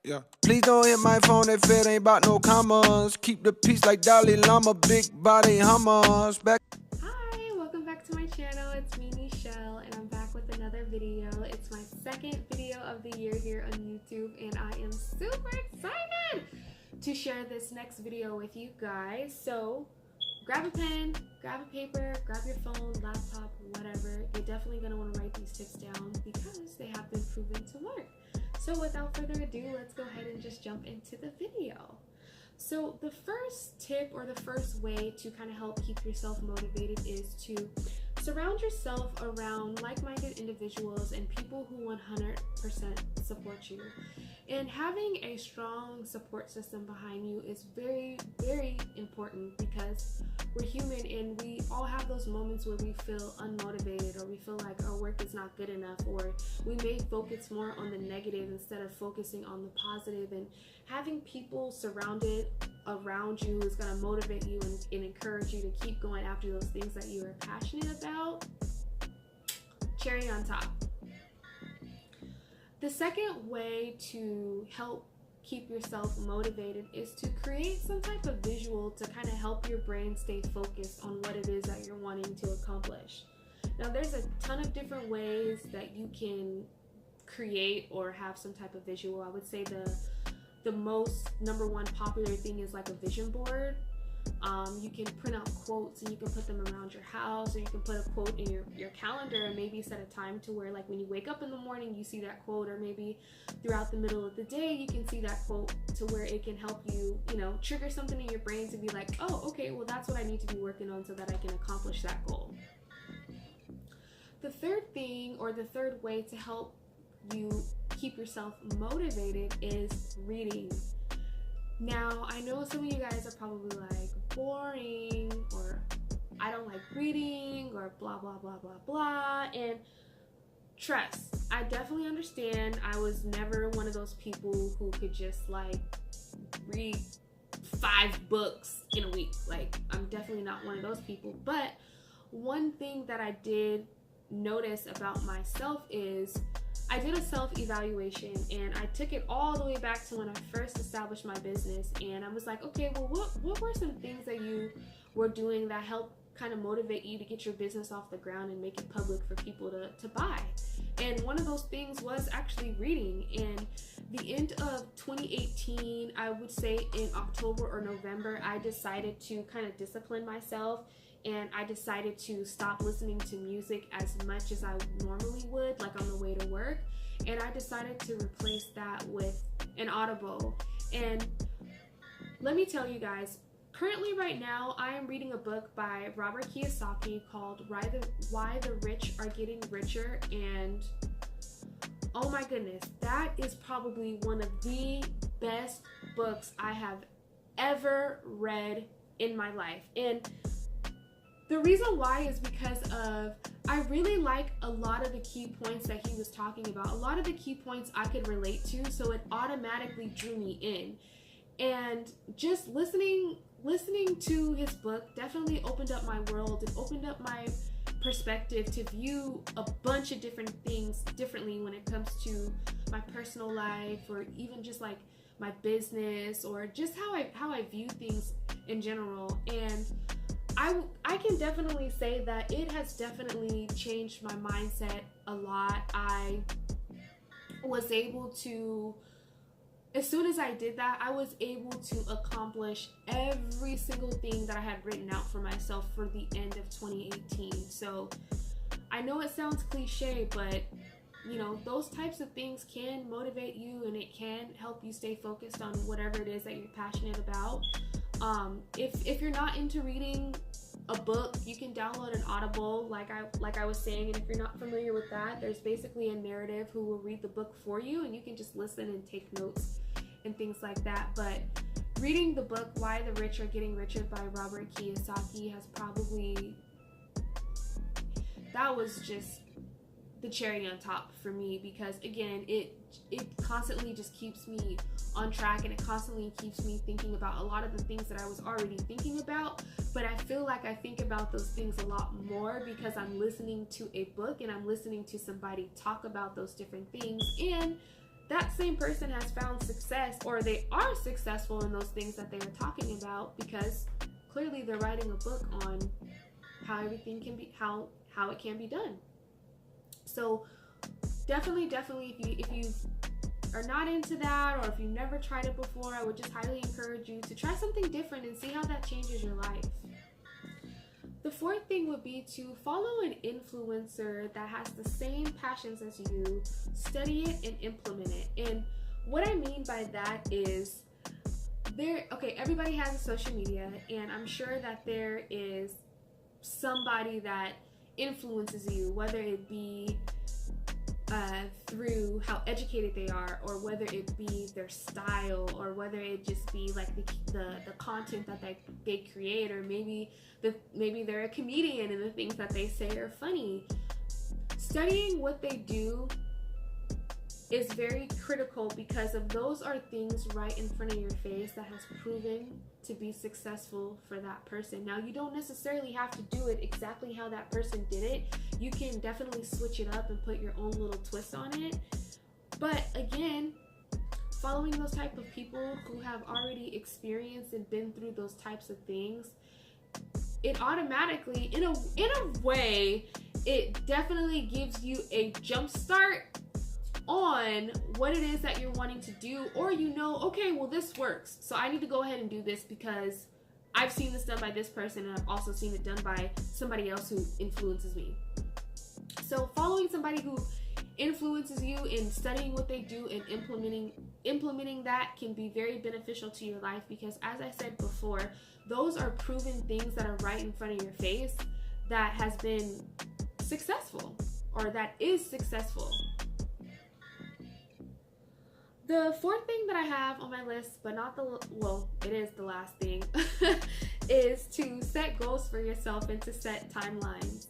Yeah. Please don't hit my phone if it ain't about no commas. Keep the peace like Dalai Lama, big body hummers. Back. Hi, welcome back to my channel. It's me, Michelle, and I'm back with another video. It's my second video of the year here on YouTube, and I am super excited to share this next video with you guys. So grab a pen, grab a paper, grab your phone, laptop, whatever. You're definitely going to want to write these tips down because they have been proven to work. So without further ado, let's go ahead and just jump into the video. So the first tip or the first way to kind of help keep yourself motivated is to surround yourself around like-minded individuals and people who 100% support you. And having a strong support system behind you is very, very important because we're human and we all have those moments where we feel unmotivated or we feel like our work is not good enough, or we may focus more on the negative instead of focusing on the positive. And having people surrounded around you is going to motivate you and encourage you to keep going after those things that you are passionate about. Cherry on top. The second way to help keep yourself motivated is to create some type of visual to kind of help your brain stay focused on what it is that you're wanting to accomplish. Now, there's a ton of different ways that you can create or have some type of visual. I would say the most number one popular thing is like a vision board. You can print out quotes and you can put them around your house, or you can put a quote in your calendar and maybe set a time to where, like, when you wake up in the morning you see that quote, or maybe throughout the middle of the day you can see that quote to where it can help you, trigger something in your brain to be like, oh, okay, well, that's what I need to be working on so that I can accomplish that goal. The third thing, or the third way to help you keep yourself motivated, is reading. Now, I know some of you guys are probably like, boring, or I don't like reading, or blah, blah, blah, blah, blah. And trust, I definitely understand. I was never one of those people who could just like read 5 books in a week. Like, I'm definitely not one of those people. But one thing that I did notice about myself is I did a self-evaluation, and I took it all the way back to when I first established my business. And I was like, okay, well, what were some things that you were doing that helped kind of motivate you to get your business off the ground and make it public for people to buy? And one of those things was actually reading. And the end of 2018, I would say in October or November, I decided to kind of discipline myself, and I decided to stop listening to music as much as I normally would, like on the way to work. And I decided to replace that with an Audible. And let me tell you guys, currently right now, I am reading a book by Robert Kiyosaki called Why the Rich Are Getting Richer. And oh my goodness, that is probably one of the best books I have ever read in my life. And the reason why is because I really like a lot of the key points that he was talking about. A lot of the key points I could relate to, so it automatically drew me in. And just listening to his book definitely opened up my world. It opened up my perspective to view a bunch of different things differently when it comes to my personal life, or even just like my business, or just how I view things in general. And I can definitely say that it has definitely changed my mindset a lot. I was able to, as soon as I did that, I was able to accomplish every single thing that I had written out for myself for the end of 2018. So I know it sounds cliche, but those types of things can motivate you, and it can help you stay focused on whatever it is that you're passionate about. If you're not into reading a book, you can download an Audible, like I was saying. And if you're not familiar with that, there's basically a narrative who will read the book for you, and you can just listen and take notes and things like that. But reading the book Why the Rich Are Getting Richer by Robert Kiyosaki that was just the cherry on top for me, because again, it constantly just keeps me on track, and it constantly keeps me thinking about a lot of the things that I was already thinking about. But I feel like I think about those things a lot more because I'm listening to a book and I'm listening to somebody talk about those different things, and that same person has found success, or they are successful in those things that they were talking about, because clearly they're writing a book on how everything can be, how it can be done. So definitely, if you are not into that, or if you've never tried it before, I would just highly encourage you to try something different and see how that changes your life. The fourth thing would be to follow an influencer that has the same passions as you, study it and implement it. And what I mean by that is, everybody has a social media, and I'm sure that there is somebody that influences you, whether it be through how educated they are, or whether it be their style, or whether it just be like the content that they create, or maybe they're a comedian and the things that they say are funny. Studying what they do is very critical, because of those are things right in front of your face that has proven to be successful for that person. Now, you don't necessarily have to do it exactly how that person did it. You can definitely switch it up and put your own little twist on it. But again, following those type of people who have already experienced and been through those types of things, it automatically, in a way, it definitely gives you a jump start on what it is that you're wanting to do, or okay, well, this works, so I need to go ahead and do this because I've seen this done by this person, and I've also seen it done by somebody else who influences me. So following somebody who influences you in studying what they do and implementing that can be very beneficial to your life, because as I said before, those are proven things that are right in front of your face that has been successful, or that is successful. The fourth thing that I have on my list, but it is the last thing, is to set goals for yourself and to set timelines.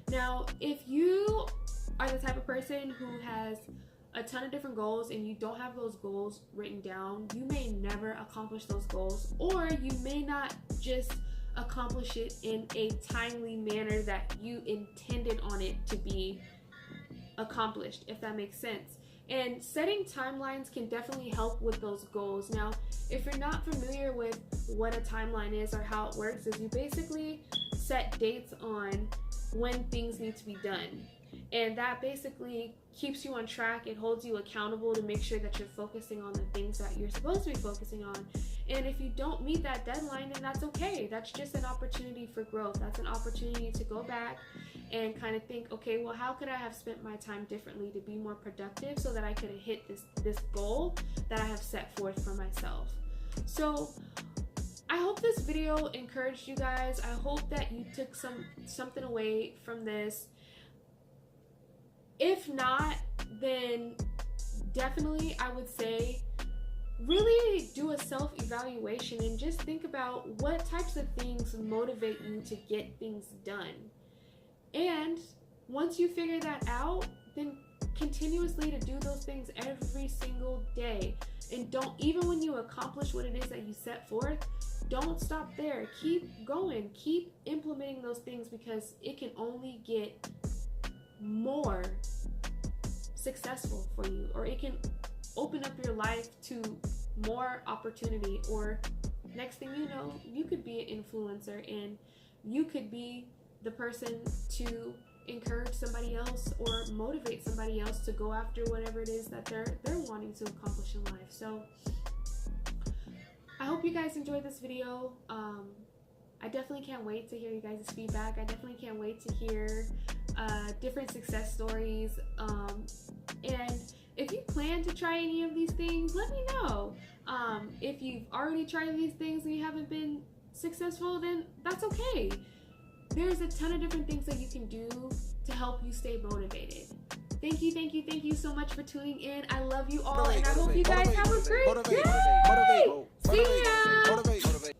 Now, if you are the type of person who has a ton of different goals and you don't have those goals written down, you may never accomplish those goals, or you may not just accomplish it in a timely manner that you intended on it to be accomplished, if that makes sense. And setting timelines can definitely help with those goals. Now, if you're not familiar with what a timeline is or how it works, is you basically set dates on when things need to be done. And that basically keeps you on track. It holds you accountable to make sure that you're focusing on the things that you're supposed to be focusing on. And if you don't meet that deadline, then that's okay. That's just an opportunity for growth. That's an opportunity to go back and kind of think, okay, well, how could I have spent my time differently to be more productive so that I could have hit this goal that I have set forth for myself. So I hope this video encouraged you guys. I hope that you took something away from this. If not, then definitely I would say really do a self-evaluation and just think about what types of things motivate you to get things done. And once you figure that out, then continuously to do those things every single day. And even when you accomplish what it is that you set forth, don't stop there. Keep going. Keep implementing those things, because it can only get more successful for you, or it can open up your life to more opportunity, or next thing you know, you could be an influencer and you could be the person to encourage somebody else or motivate somebody else to go after whatever it is that they're wanting to accomplish in life. So I hope you guys enjoyed this video. I definitely can't wait to hear you guys' feedback. I definitely can't wait to hear different success stories. And if you plan to try any of these things, let me know. If you've already tried these things and you haven't been successful, then that's okay. There's a ton of different things that you can do to help you stay motivated. Thank you so much for tuning in. I love you all, and I hope you guys have a great day. See ya!